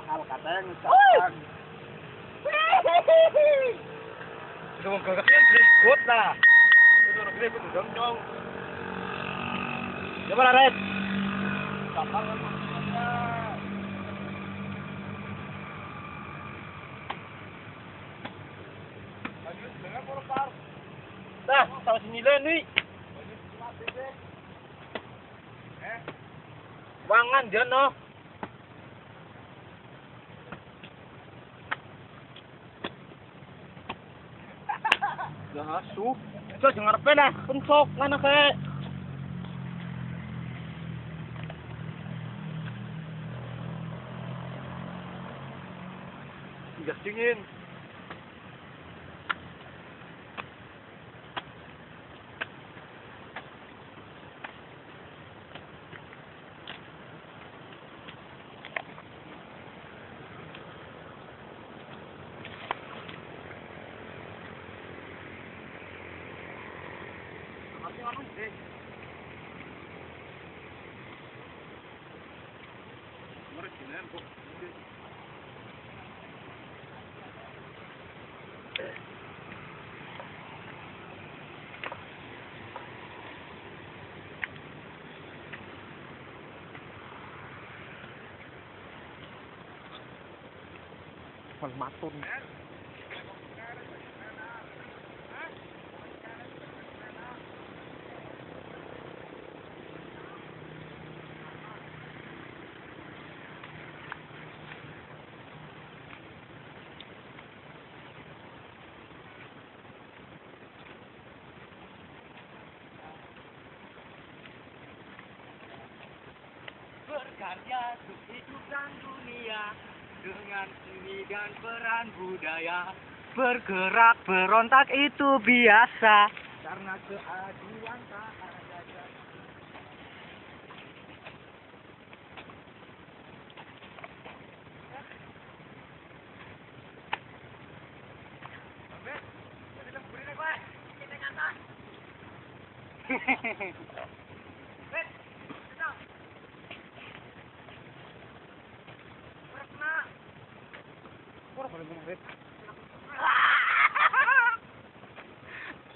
mahal katanya misalkan. Sudah gagaknya berikut lah. Sudah berikut dong dong. Coba Red. Kapal maksudnya. Lanjut dengan polpar. Dah, tahu sembilan nih. Wangan jono. Gasu. Itu jangan ngarepe lah, pensok mana kayak. Gas dingin. Matun. Berkarya untuk hidup dan dunia dengan seni dan peran budaya. Bergerak berontak itu biasa karena keadilan tak ada jasa. Hehehe.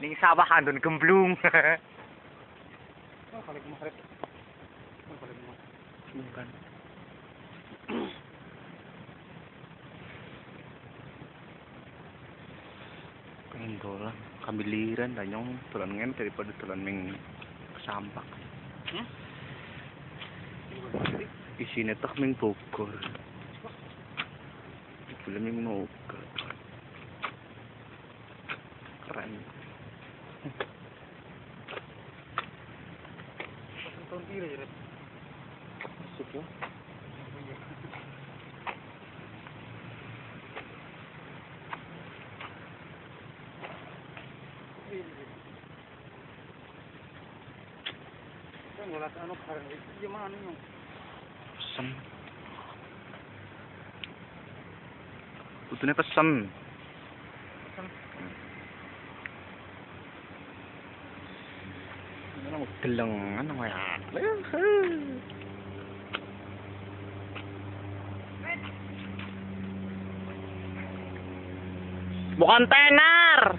Ning sawah andon gemblung. Oh, balik maret. Oh, balik maret. Bukan. Pengen dolan, kambiliran danyong dolan ngen daripada dolan ming sampah. Isine tak ming Bogor. Film yang mau keren. Tahun kira ya, masuk ya. Kita ngolah anu karen itu gimana nih? Pesen. Kudune pesen. Ano geleng ano kaya? Bukan tenar.